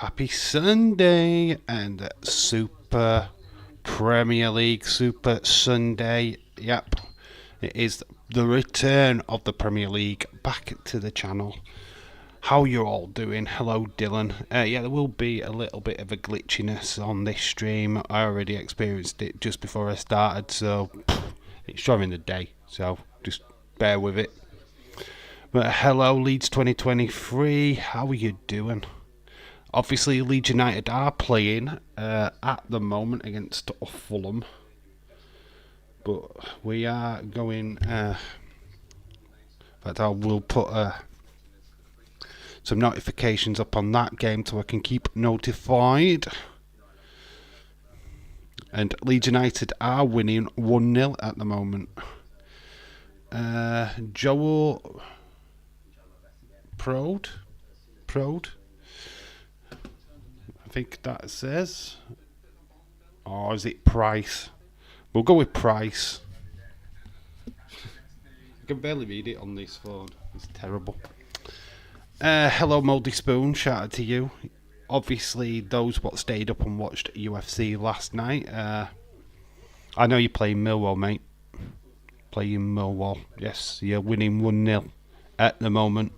Happy Sunday and Super Premier League Super Sunday. Yep, it is the return of the Premier League back to the channel. How you all doing? Hello, Dylan. Yeah, there will be a little bit of a glitchiness on this stream. I already experienced it just before I started, so it's during the day, so just bear with it. But hello, Leeds 2023. How are you doing? Obviously, Leeds United are playing at the moment against Fulham, but we are going. In fact, I will put some notifications up on that game so I can keep notified. And Leeds United are winning 1-0 at the moment. Joel Prode. I think that says. Or is it Price? We'll go with Price. I can barely read it on this phone. It's terrible. Hello, Mouldy Spoon. Shout out to you. Obviously, those what stayed up and watched UFC last night. I know you're playing Millwall, mate. Playing Millwall. Yes, you're winning 1-0 at the moment.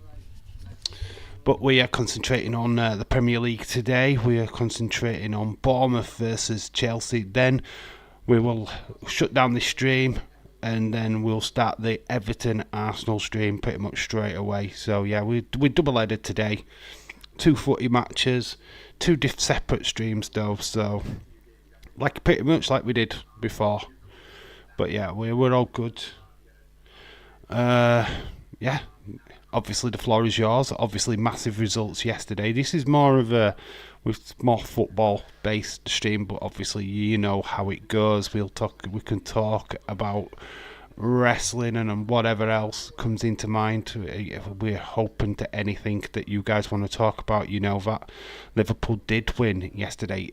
But we are concentrating on the Premier League today. We are concentrating on Bournemouth versus Chelsea. Then we will shut down the stream and then we'll start the Everton-Arsenal stream pretty much straight away. So yeah, we're double-headed today. 2 footy matches, 2 separate streams though. So pretty much like we did before. But yeah, we're all good. Yeah. Obviously, the floor is yours. Obviously, massive results yesterday. This is more of a more football-based stream, but obviously, you know how it goes. We can talk about wrestling and whatever else comes into mind. We're open to anything that you guys want to talk about. You know that Liverpool did win yesterday.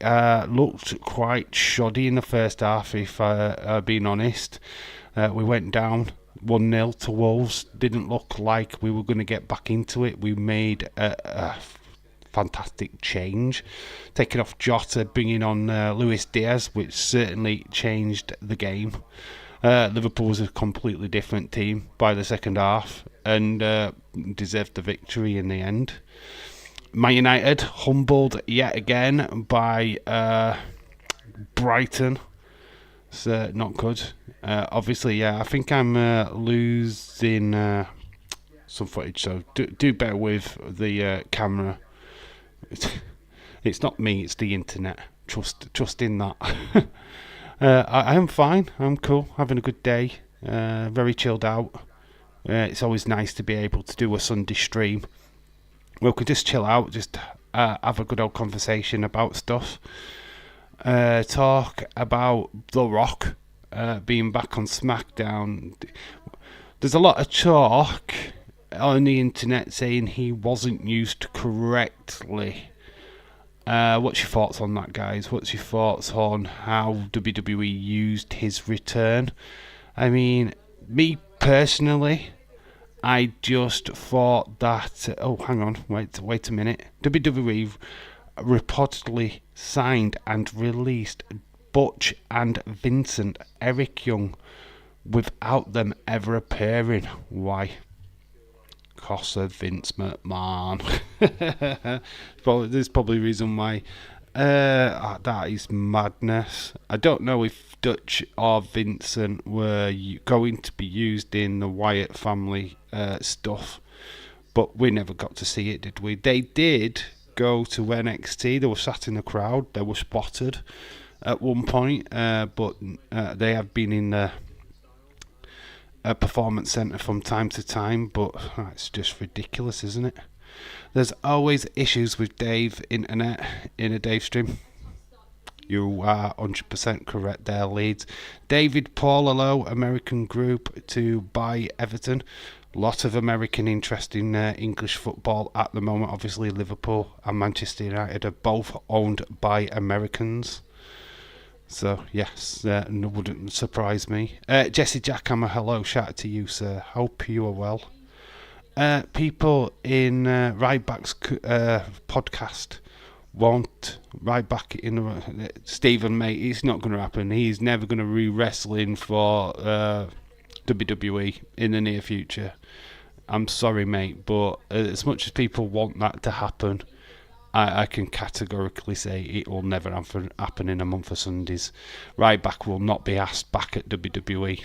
Looked quite shoddy in the first half, if I'm being honest. We went down 1-0 to Wolves. Didn't look like we were going to get back into it. We made a fantastic change, taking off Jota, bringing on Luis Diaz, which certainly changed the game. Liverpool was a completely different team by the second half and deserved the victory in the end. Man United humbled yet again by Brighton. It's not good. Obviously, yeah, I think I'm losing some footage, so do bear with the camera. It's not me, it's the internet. Trust in that. I am fine. I'm cool. Having a good day. Very chilled out. It's always nice to be able to do a Sunday stream. We could just chill out, just have a good old conversation about stuff. Talk about The Rock being back on SmackDown. There's a lot of talk on the internet saying he wasn't used correctly. What's your thoughts on that, guys? What's your thoughts on how WWE used his return? I mean, me personally, I just thought that... oh, hang on. Wait a minute. WWE reportedly signed and released Butch and Vincent, Eric Young, without them ever appearing. Why? Because of Vince McMahon. There's probably a reason why. That is madness. I don't know if Dutch or Vincent were going to be used in the Wyatt family stuff, but we never got to see it, did we? They did go to NXT. They were sat in the crowd. They were spotted at one point, but they have been in the performance centre from time to time, but it's just ridiculous, isn't it? There's always issues with Dave internet in a Dave stream. You are 100% correct there, Leeds. David Paul, hello, American group to buy Everton. Lot of American interest in English football at the moment. Obviously, Liverpool and Manchester United are both owned by Americans. So, yes, wouldn't surprise me. Jesse Jackhammer, hello, shout out to you, sir. Hope you are well. People in Ryback's podcast want right back in Stephen, mate. It's not going to happen. He's never going to re-wrestling for WWE in the near future. I'm sorry, mate, but as much as people want that to happen, I can categorically say it will never happen in a month of Sundays. Ryback will not be asked back at WWE.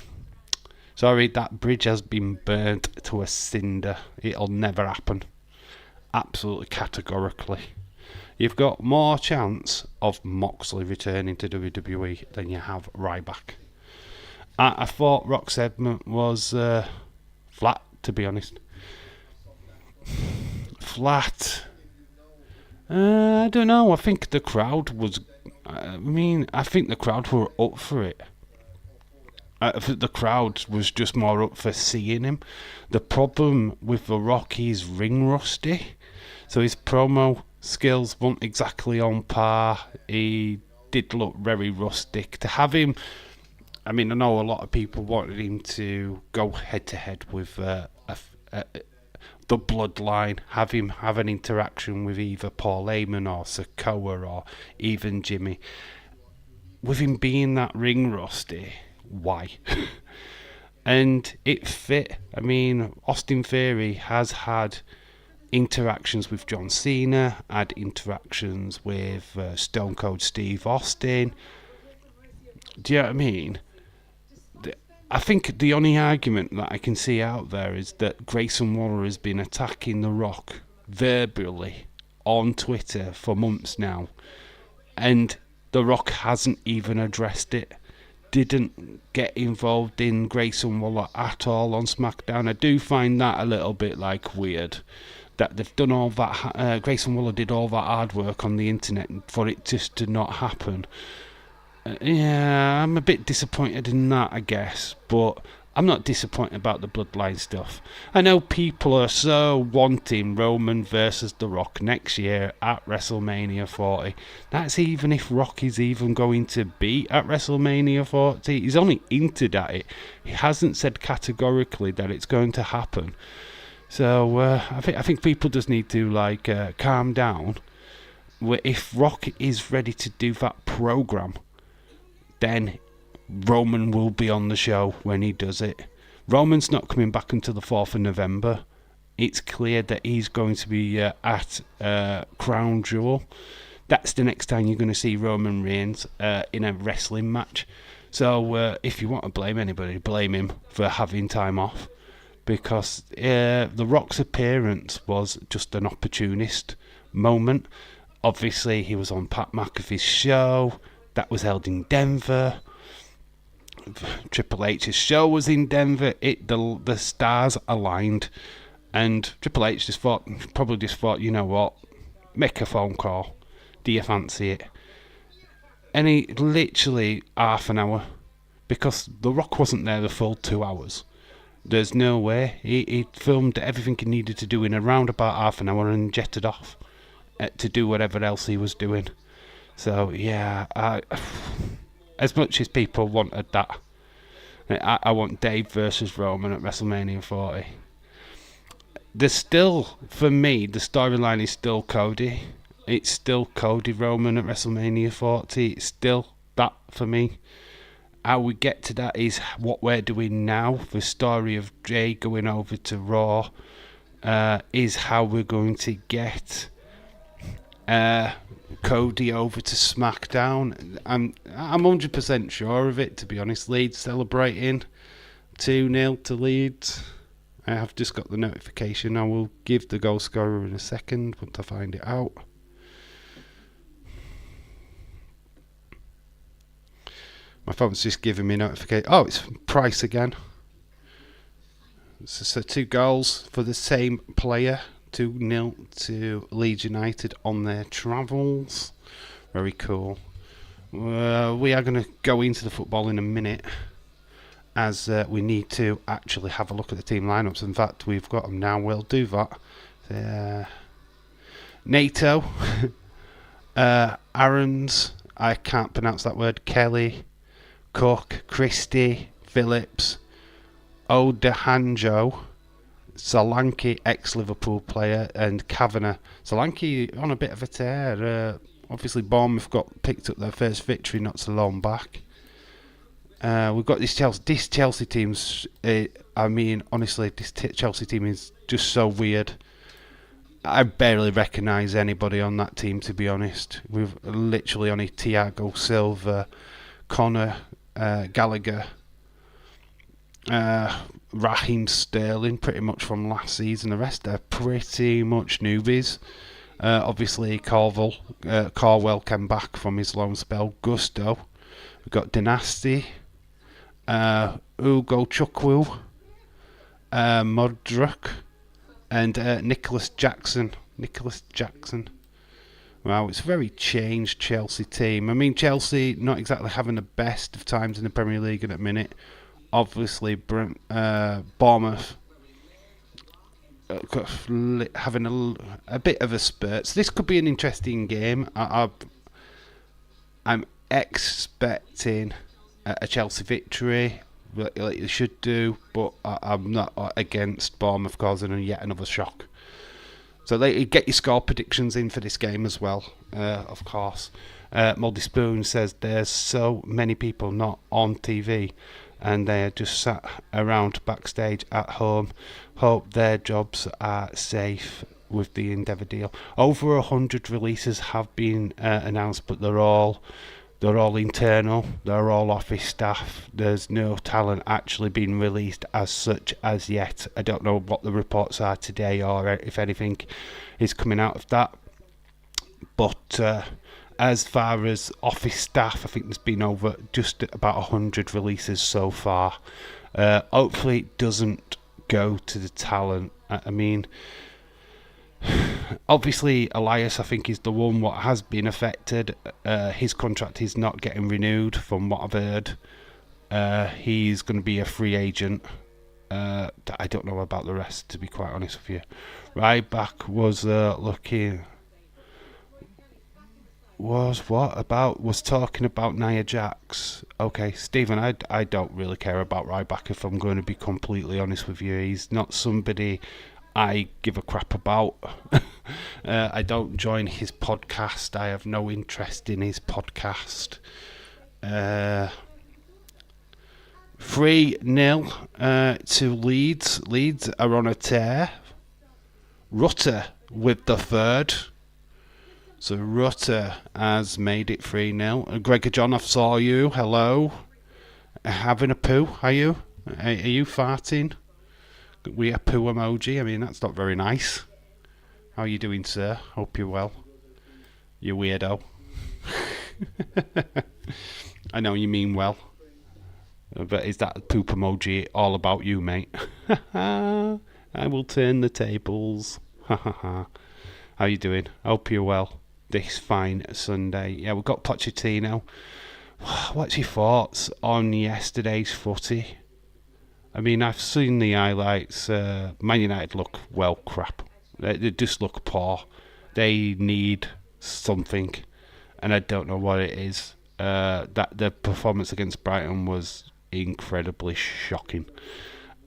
Sorry, that bridge has been burnt to a cinder. It'll never happen. Absolutely categorically. You've got more chance of Moxley returning to WWE than you have Ryback. I thought Rock's segment was flat, to be honest. Flat. I don't know. I think the crowd was. I think the crowd were up for it. The crowd was just more up for seeing him. The problem with The Rock, he's ring rusty, so his promo skills weren't exactly on par. He did look very rustic. To have him, I know a lot of people wanted him to go head to head with the Bloodline, have him have an interaction with either Paul Heyman or Sikoa or even Jimmy. With him being that ring rusty, why? And it fit. Austin Theory has had interactions with John Cena, had interactions with Stone Cold Steve Austin. Do you know what I mean? I think the only argument that I can see out there is that Grayson Waller has been attacking The Rock verbally on Twitter for months now, and The Rock hasn't even addressed it. Didn't get involved in Grayson Waller at all on SmackDown. I do find that a little bit weird. That they've done all that. Grayson Waller did all that hard work on the internet for it just to not happen. Yeah, I'm a bit disappointed in that, I guess, but I'm not disappointed about the Bloodline stuff. I know people are so wanting Roman versus The Rock next year at WrestleMania 40. That's even if Rock is even going to be at WrestleMania 40. He's only hinted at it. He hasn't said categorically that it's going to happen. So I think people just need to calm down. If Rock is ready to do that program, then Roman will be on the show when he does it. Roman's not coming back until the 4th of November. It's clear that he's going to be at Crown Jewel. That's the next time you're going to see Roman Reigns in a wrestling match. So if you want to blame anybody, blame him for having time off. Because The Rock's appearance was just an opportunist moment. Obviously, he was on Pat McAfee's show. That was held in Denver. Triple H's show was in Denver. The stars aligned, and Triple H probably just thought, you know what, make a phone call. Do you fancy it? And he literally half an hour, because The Rock wasn't there the full 2 hours. There's no way. He filmed everything he needed to do in around about half an hour and jetted off to do whatever else he was doing. So, yeah, as much as people wanted that, I want Dave versus Roman at WrestleMania 40. There's still, for me, the storyline is still Cody. It's still Cody Roman at WrestleMania 40. It's still that for me. How we get to that is what we're doing now. The story of Jay going over to Raw is how we're going to get Cody over to SmackDown. I'm 100% sure of it, to be honest. Leeds celebrating 2-0 to Leeds. I have just got the notification. I will give the goal scorer in a second once I find it out. My phone's just giving me notification. Oh, it's Price again. So 2 goals for the same player. 2-0 to Leeds United on their travels. Very cool. We are going to go into the football in a minute, as we need to actually have a look at the team lineups. In fact, we've got them now. We'll do that. NATO, Aarons, I can't pronounce that word, Kelly, Cook, Christie, Phillips, Odehanjo, Solanke, ex-Liverpool player, and Kavanagh. Solanke on a bit of a tear. Obviously, Bournemouth picked up their first victory not so long back. We've got this Chelsea team's. I mean, honestly, this Chelsea team is just so weird. I barely recognise anybody on that team, to be honest. We've literally only Thiago Silva, Connor, Gallagher, Raheem Sterling, pretty much from last season. The rest are pretty much newbies. Obviously, Carwell came back from his loan spell. Gusto. We've got Dynasty, Ugo Chukwu, Modric, and Nicholas Jackson. Wow, it's a very changed Chelsea team. I mean, Chelsea not exactly having the best of times in the Premier League at the minute. Obviously, Bournemouth having a bit of a spurt. So this could be an interesting game. I'm expecting a Chelsea victory, like they should do, but I'm not against Bournemouth causing yet another shock. So get your score predictions in for this game as well, of course. Moldy Spoon says there's so many people not on TV and they are just sat around backstage at home. Hope their jobs are safe with the Endeavour deal. Over 100 releases have been announced, but they're all internal. They're all office staff. There's no talent actually being released as such as yet. I don't know what the reports are today or if anything is coming out of that. But as far as office staff, I think there's been over just about 100 releases so far. Hopefully it doesn't go to the talent. I mean, obviously Elias, I think, is the one what has been affected. His contract is not getting renewed from what I've heard. He's going to be a free agent. I don't know about the rest, to be quite honest with you. Ryback was talking about Nia Jax. Okay, Stephen, I don't really care about Ryback, if I'm going to be completely honest with you. He's not somebody I give a crap about. I don't join his podcast. I have no interest in his podcast. 3-0 to Leeds. Leeds are on a tear. Rutter with the third. So Rutter has made it 3-0. Gregor John, I saw you. Hello. Having a poo, are you? Are you farting? We a poo emoji. I mean, that's not very nice. How are you doing, sir? Hope you're well. You weirdo. I know you mean well. But is that poop emoji all about you, mate? I will turn the tables. How you doing? Hope you're well. This fine Sunday. Yeah, we've got Pochettino. What's your thoughts on yesterday's footy? I mean, I've seen the highlights. Man United look crap. They just look poor. They need something, and I don't know what it is. That the performance against Brighton was incredibly shocking,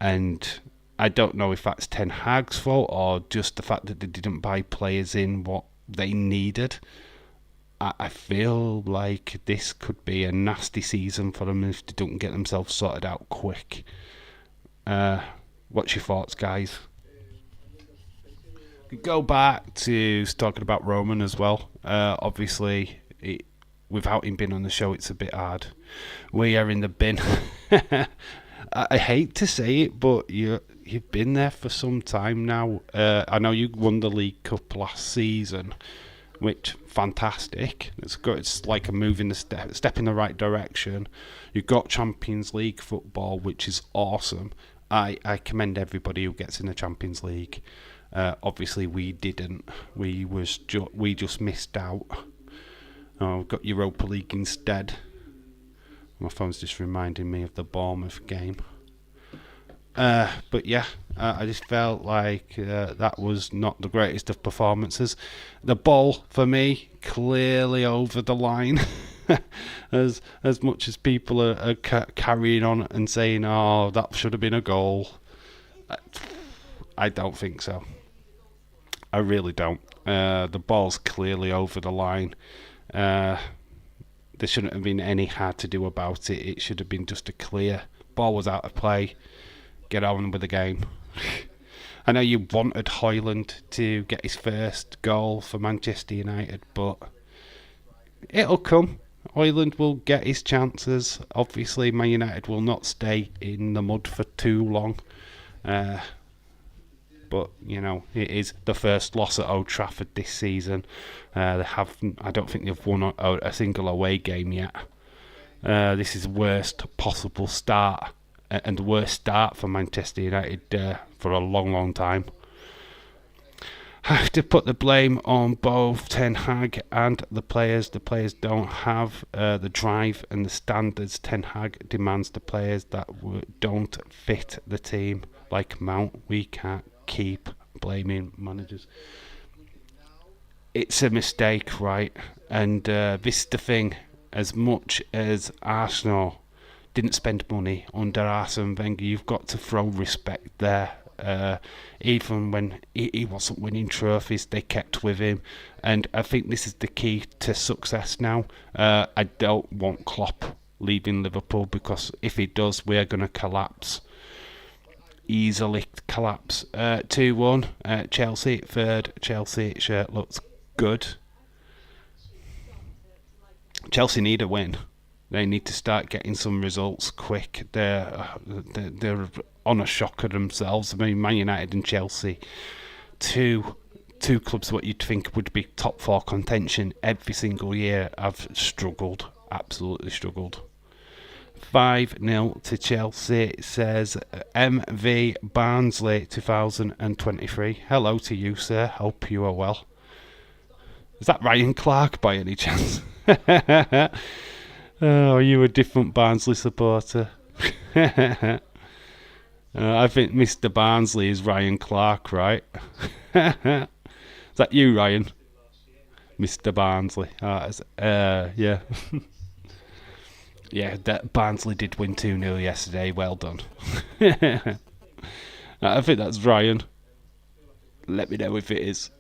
and I don't know if that's Ten Hag's fault or just the fact that they didn't buy players in what they needed. I feel like this could be a nasty season for them if they don't get themselves sorted out quick. What's your thoughts, guys? Go back to talking about Roman as well. Obviously, without him being on the show, it's a bit hard. We are in the bin. I hate to say it, but you've been there for some time now. I know you won the League Cup last season, which fantastic. It's good. It's like a move in the step in the right direction. You've got Champions League football, which is awesome. I commend everybody who gets in the Champions League. Obviously, we didn't. We just missed out. We've got Europa League instead. My phone's just reminding me of the Bournemouth game. But yeah, I just felt like that was not the greatest of performances. The ball, for me, clearly over the line. as much as people are carrying on and saying, oh, that should have been a goal. I don't think so. I really don't. The ball's clearly over the line. There shouldn't have been any hard to do about it. It should have been just a clear ball was out of play. Get on with the game. I know you wanted Højlund to get his first goal for Manchester United, but it'll come. Højlund will get his chances. Obviously, Man United will not stay in the mud for too long. But, you know, it is the first loss at Old Trafford this season. I don't think they've won a single away game yet. This is the worst possible start, and the worst start for Manchester United for a long, long time. Have to put the blame on both Ten Hag and the players. The players don't have the drive and the standards Ten Hag demands the players that don't fit the team, like Mount. We can't keep blaming managers. It's a mistake, right? And this is the thing. As much as Arsenal didn't spend money under Arsene Wenger, you've got to throw respect there. Even when he wasn't winning trophies, they kept with him, and I think this is the key to success now. I don't want Klopp leaving Liverpool, because if he does, we're going to collapse. Easily collapse. 2-1, Chelsea, third. Chelsea shirt looks good. Chelsea need a win. They need to start getting some results quick. They're on a shocker themselves. I mean, Man United and Chelsea, two clubs what you'd think would be top four contention every single year, have struggled, absolutely struggled. 5-0 to Chelsea, says MV Barnsley 2023. Hello to you, sir. Hope you are well. Is that Ryan Clark by any chance? Oh, are you a different Barnsley supporter? I think Mr. Barnsley is Ryan Clark, right? Is that you, Ryan? Mr. Barnsley. Yeah. Yeah, that Barnsley did win 2-0 yesterday. Well done. I think that's Ryan. Let me know if it is.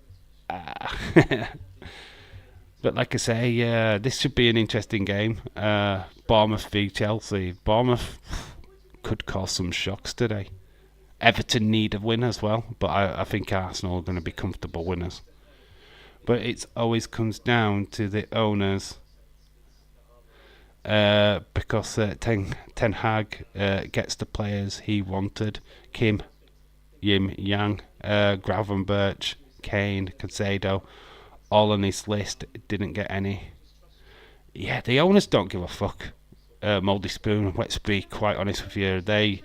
But like I say, this should be an interesting game. Bournemouth v Chelsea. Bournemouth could cause some shocks today. Everton need a win as well, but I think Arsenal are going to be comfortable winners. But it always comes down to the owners, because Ten Hag gets the players he wanted. Kim, Yim, Yang, Gravenberch, Kane, Caicedo, all on his list, didn't get any. Yeah, the owners don't give a fuck. Mouldy Spoon, let's be quite honest with you, they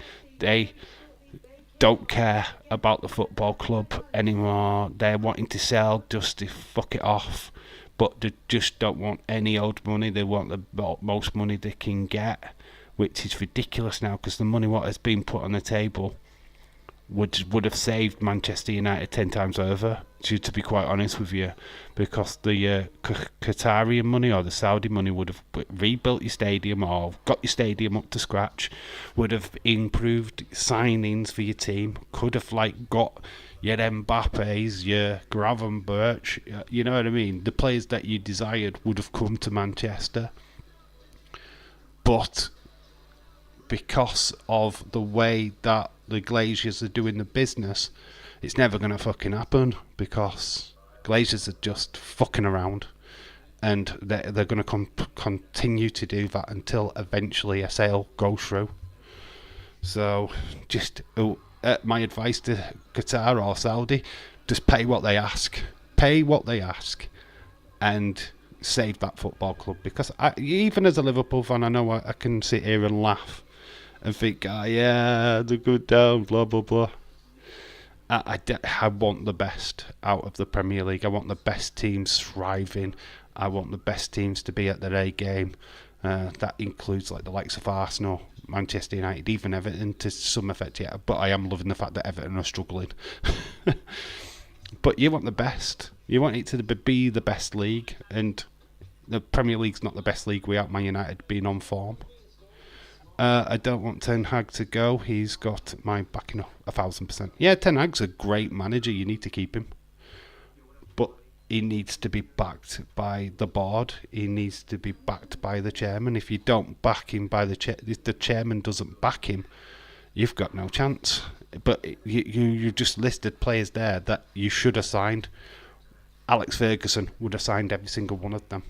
don't care about the football club anymore. They're wanting to sell just to fuck it off, but they just don't want any old money. They want the most money they can get, which is ridiculous now, because the money what has been put on the table would have saved Manchester United 10 times over, to be quite honest with you, because the Qatari money or the Saudi money would have rebuilt your stadium or got your stadium up to scratch, would have improved signings for your team, could have got your Mbappes, your Gravenberch, you know what I mean? The players that you desired would have come to Manchester. But because of the way that the Glazers are doing the business, it's never going to fucking happen, because Glazers are just fucking around, and they're going to continue to do that until eventually a sale goes through. So just my advice to Qatar or Saudi, just pay what they ask, and save that football club, because even as a Liverpool fan, I know I can sit here and laugh and think, yeah, they're good down, blah, blah, blah. I want the best out of the Premier League. I want the best teams thriving. I want the best teams to be at their A game. That includes the likes of Arsenal, Manchester United, even Everton to some effect, yeah. But I am loving the fact that Everton are struggling. But you want the best. You want it to be the best league, and the Premier League's not the best league without Man United being on form. I don't want Ten Hag to go. He's got my backing 1,000%. Yeah, Ten Hag's a great manager. You need to keep him. But he needs to be backed by the board. He needs to be backed by the chairman. If you don't back him by if the chairman doesn't back him, you've got no chance. But you just listed players there that you should have signed. Alex Ferguson would have signed every single one of them.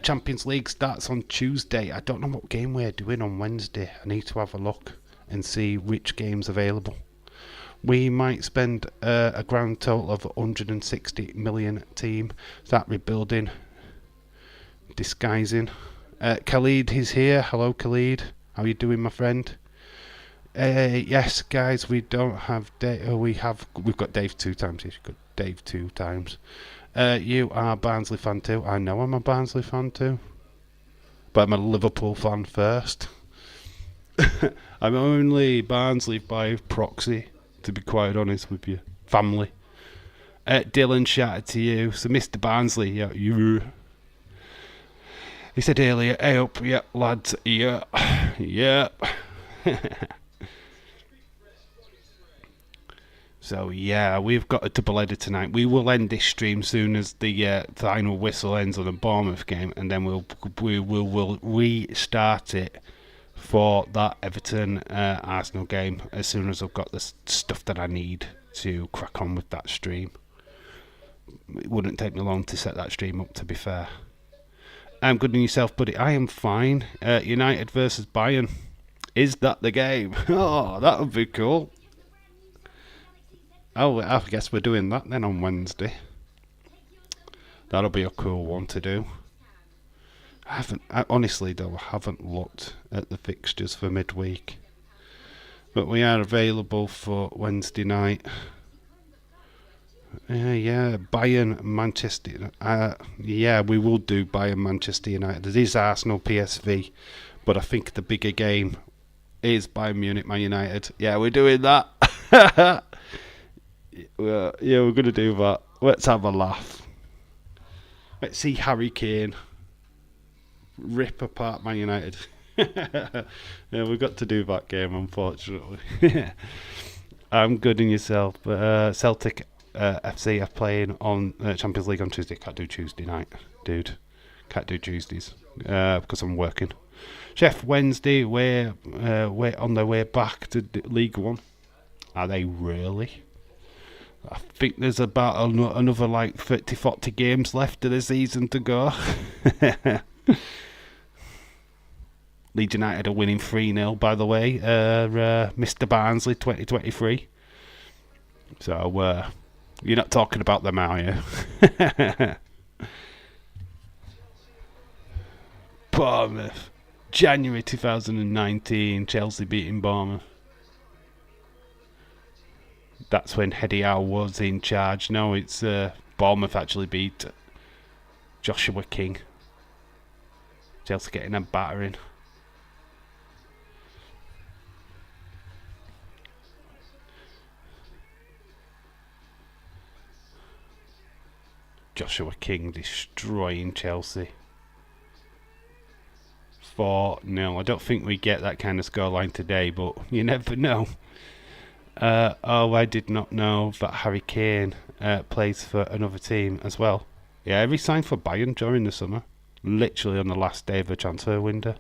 Champions League starts on Tuesday. I don't know what game we're doing on Wednesday. I need to have a look and see which game's available. We might spend a grand total of 160 million team. Start rebuilding. Disguising. Khalid is here. Hello, Khalid. How are you doing, my friend? Yes, guys, we don't have Dave. We've got Dave 2 times. You've got Dave 2 times. You are a Barnsley fan too. I know I'm a Barnsley fan too. But I'm a Liverpool fan first. I'm only Barnsley by proxy, to be quite honest with you. Family. Dylan, shout out to you. So Mr. Barnsley, yeah, you. He said earlier, hey up, yeah, lads, yeah. Yeah. So yeah, we've got a double header tonight. We will end this stream soon as the final whistle ends on the Bournemouth game, and then we'll restart it for that Everton Arsenal game as soon as I've got the stuff that I need to crack on with that stream. It wouldn't take me long to set that stream up, to be fair. I'm good on yourself, buddy. I am fine. United versus Bayern. Is that the game? Oh, that would be cool. Oh, I guess we're doing that then on Wednesday. That'll be a cool one to do. Honestly though, I haven't looked at the fixtures for midweek. But we are available for Wednesday night. Yeah, Bayern, Manchester. Yeah, we will do Bayern, Manchester United. It is Arsenal, PSV. But I think the bigger game is Bayern Munich, Man United. Yeah, we're doing that. Yeah, we're going to do that. Let's have a laugh. Let's see Harry Kane rip apart Man United. Yeah, we've got to do that game, unfortunately. I'm good in yourself. But Celtic FC are playing on Champions League on Tuesday. Can't do Tuesday night, dude. Can't do Tuesdays because I'm working. Chef Wednesday, we're on their way back to League One. Are they really? I think there's about another like 30-40 games left of the season to go. Leeds United are winning 3-0, by the way. Mr. Barnsley 2023. So, you're not talking about them, are you? Bournemouth. January 2019, Chelsea beating Bournemouth. That's when Eddie Howe was in charge. No, it's Bournemouth actually beat Joshua King. Chelsea getting a battering. Joshua King destroying Chelsea. 4-0. I don't think we get that kind of scoreline today, but you never know. I did not know that Harry Kane plays for another team as well. Yeah, he signed for Bayern during the summer. Literally on the last day of the transfer window.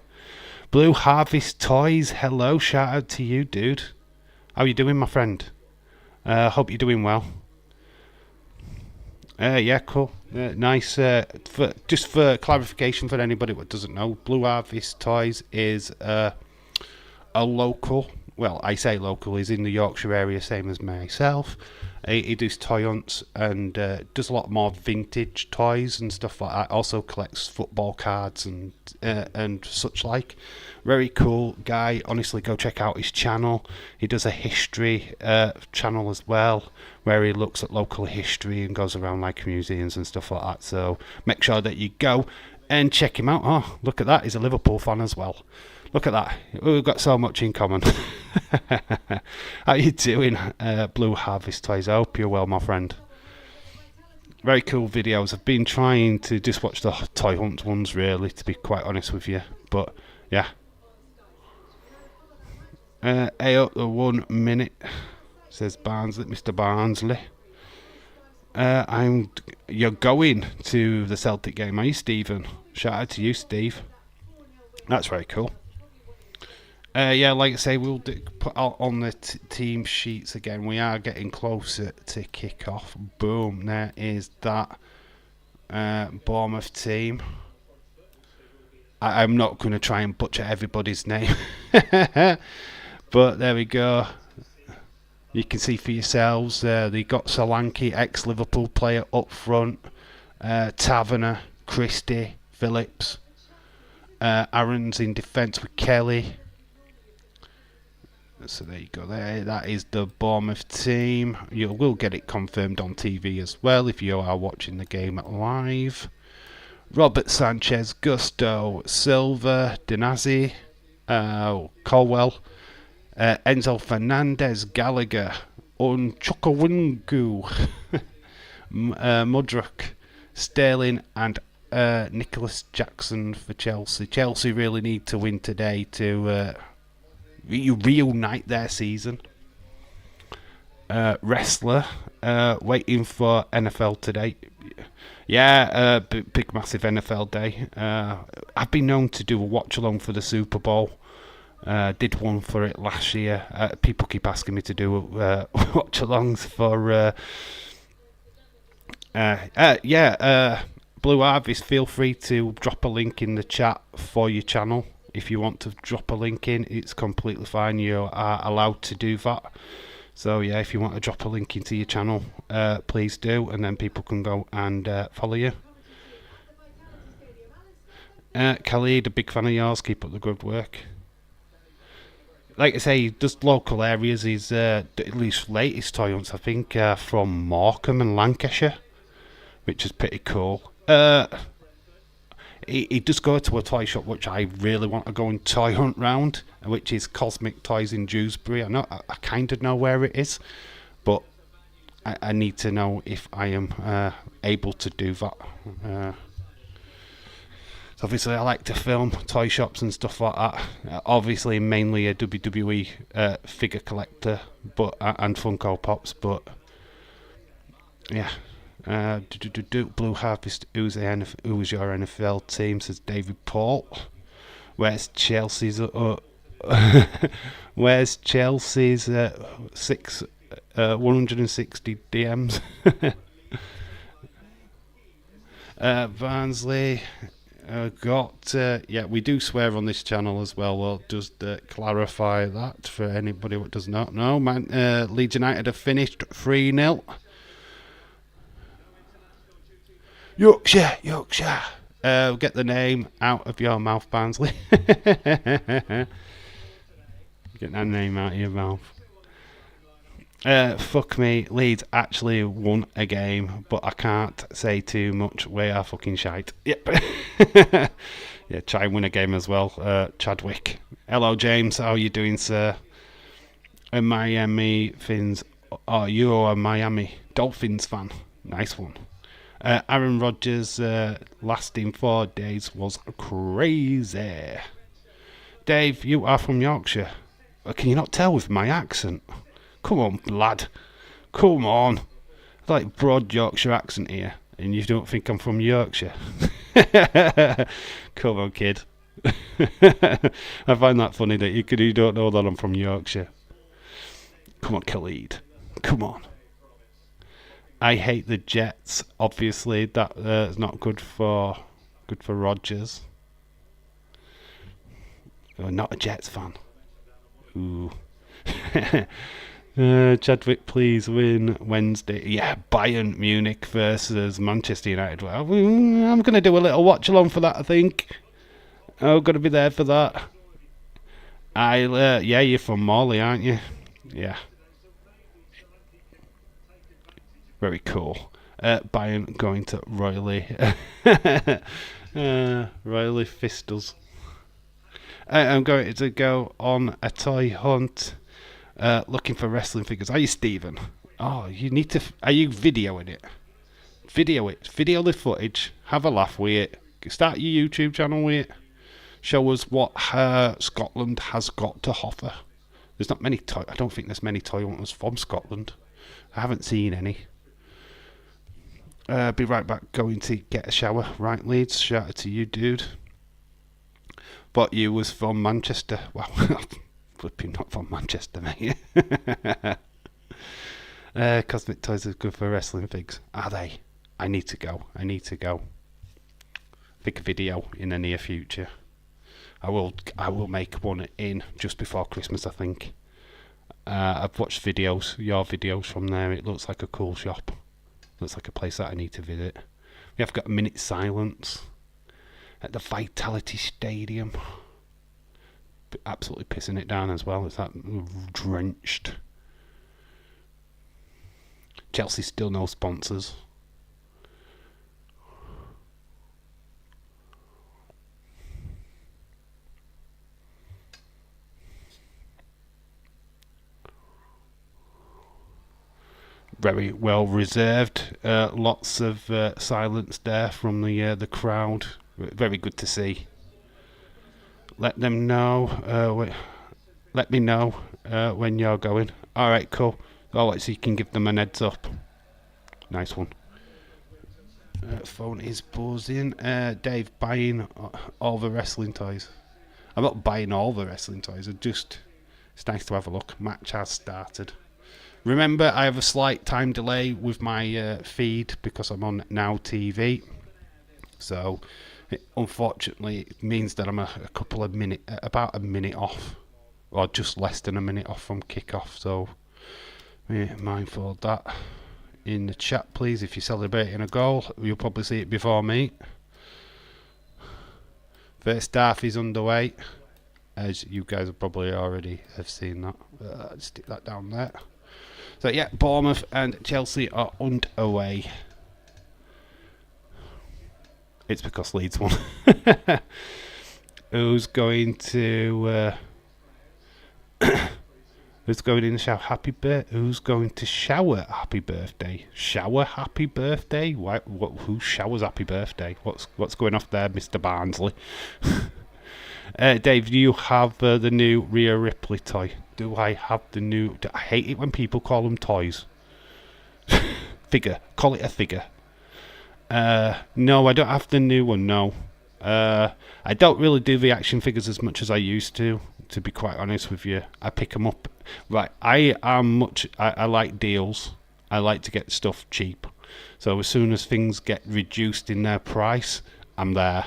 Blue Harvest Toys, hello, shout out to you, dude. How you doing, my friend? Hope you're doing well. Yeah, cool. Nice. Just for clarification for anybody that doesn't know, Blue Harvest Toys is a local. Well, I say local. He's in the Yorkshire area, same as myself. He does toy hunts and does a lot more vintage toys and stuff like that. Also collects football cards and such like. Very cool guy. Honestly, go check out his channel. He does a history channel as well, where he looks at local history and goes around like museums and stuff like that. So make sure that you go and check him out. Oh, look at that. He's a Liverpool fan as well. Look at that. We've got so much in common. How you doing, Blue Harvest Toys? I hope you're well, my friend. Very cool videos. I've been trying to just watch the toy hunt ones, really, to be quite honest with you. But, yeah, Up to 1 minute, says Barnsley, Mr. Barnsley. You're going to the Celtic game, are you, Stephen? Shout out to you, Steve. That's very cool. Yeah, like I say, we'll put out on the team sheets again. We are getting closer to kick off. Boom, there is that Bournemouth team. I'm not going to try and butcher everybody's name, but there we go. You can see for yourselves. They got Solanke, ex-Liverpool player, up front. Taverner, Christie, Phillips. Aaron's in defence with Kelly. So there you go. There, that is the Bournemouth team. You will get it confirmed on TV as well if you are watching the game live. Robert Sanchez, Gusto, Silva, Dinazzi, Colwell, Enzo Fernandez, Gallagher, Unchukawingu, Mudruck, Sterling, and Nicholas Jackson for Chelsea. Chelsea really need to win today to reunite their season. Wrestler, waiting for NFL today. Yeah, big massive NFL day. I've been known to do a watch along for the Super Bowl. Did one for it last year. People keep asking me to do watch alongs for. Blue Harvest. Feel free to drop a link in the chat for your channel. If you want to drop a link in, it's completely fine. You are allowed to do that. So yeah, if you want to drop a link into your channel, please do, and then people can go and follow you. Khalid, a big fan of yours. Keep up the good work. Like I say, just local areas. His at least latest toy hunts, I think, from Morecambe and Lancashire, which is pretty cool. He does go to a toy shop which I really want to go and toy hunt round, which is Cosmic Toys in Dewsbury. I kind of know where it is, but I need to know if I am able to do that. So obviously I like to film toy shops and stuff like that. Obviously mainly a WWE figure collector, but and Funko Pops, but yeah. Blue Harvest, who's your NFL team, says David Paul. Where's Chelsea's 160 DMs? Barnsley we do swear on this channel as well. We'll just clarify that for anybody who does not know. Leeds United have finished 3-0. Yorkshire. Get the name out of your mouth, Barnsley. Get that name out of your mouth. Fuck me, Leeds actually won a game, but I can't say too much. We are fucking shite. Yep. Yeah, try and win a game as well. Chadwick. Hello, James. How are you doing, sir? A Miami Fins. Oh, you're a Miami Dolphins fan. Nice one. Aaron Rodgers lasting 4 days was crazy. Dave, you are from Yorkshire. Can you not tell with my accent? Come on, lad. Come on. Like broad Yorkshire accent here, and you don't think I'm from Yorkshire? Come on, kid. I find that funny that you don't know that I'm from Yorkshire. Come on, Khalid. Come on. I hate the Jets. Obviously, that is not good for Rodgers. Oh, not a Jets fan. Ooh. Chadwick, please win Wednesday. Yeah, Bayern Munich versus Manchester United. Well, I'm going to do a little watch along for that, I think. I'm going to be there for that. Yeah, you're from Morley, aren't you? Yeah. Very cool. Bayern going to Royally. Royally Fistles. I'm going to go on a toy hunt, looking for wrestling figures. Are you, Stephen? Oh, you need to. Are you videoing it? Video it. Video the footage. Have a laugh with it. Start your YouTube channel with it. Show us what Scotland has got to offer. There's not many I don't think there's many toy hunters from Scotland. I haven't seen any. Be right back, going to get a shower. Right, Leeds, shout out to you, dude. But you was from Manchester. Well, flipping not from Manchester, mate. Cosmic toys are good for wrestling figs. Are they? I need to go. Think a video in the near future. I will make one in just before Christmas, I think. I've watched your videos from there. It looks like a cool shop. Looks like a place that I need to visit. We have got a minute silence at the Vitality Stadium. Absolutely pissing it down as well. It's that drenched. Chelsea still no sponsors. Very well reserved. Lots of silence there from the crowd. Very good to see. Let them know. Let me know when you're going. All right, cool. Oh, so you can give them an heads up. Nice one. Phone is buzzing. Dave, buying all the wrestling toys. I'm not buying all the wrestling toys. It's nice to have a look. Match has started. Remember, I have a slight time delay with my feed because I'm on Now TV. So, unfortunately, it means that I'm about a minute off, or just less than a minute off from kickoff. So, be mindful of that. In the chat, please, if you're celebrating a goal, you'll probably see it before me. First half is underway, as you guys probably already have seen that. Stick that down there. So yeah, Bournemouth and Chelsea are underway. It's because Leeds won. Who's going to? Who's going in the shower? Who's going to shower? Happy birthday! Shower happy birthday? Why? Who showers happy birthday? What's going off there, Mr. Barnsley? Dave, do you have the new Rhea Ripley toy? Do I have the new? I hate it when people call them toys. Figure. Call it a figure. No, I don't have the new one. No. I don't really do the action figures as much as I used to be quite honest with you. I pick them up. Right. I like deals. I like to get stuff cheap. So as soon as things get reduced in their price, I'm there.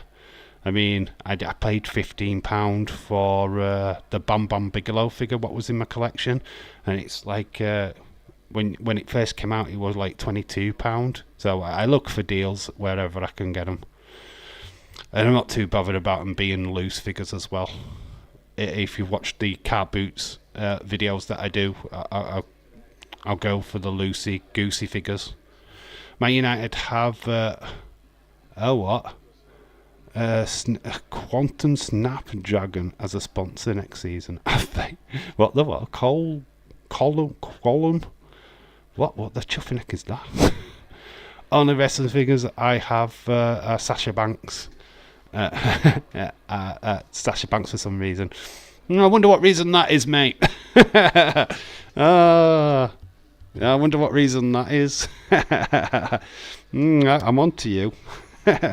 I mean, I paid £15 for the Bam Bam Bigelow figure, what was in my collection, and it's like when it first came out, it was like £22. So I look for deals wherever I can get them, and I'm not too bothered about them being loose figures as well. If you've watched the Car Boots videos that I do, I'll go for the loosey goosey figures. Man United have Quantum Snapdragon as a sponsor next season. Have they? What the what? Column? What the chuffing neck is that? On the wrestling figures, I have Sasha Banks. Sasha Banks for some reason. I wonder what reason that is, mate. I wonder what reason that is. I'm on to you.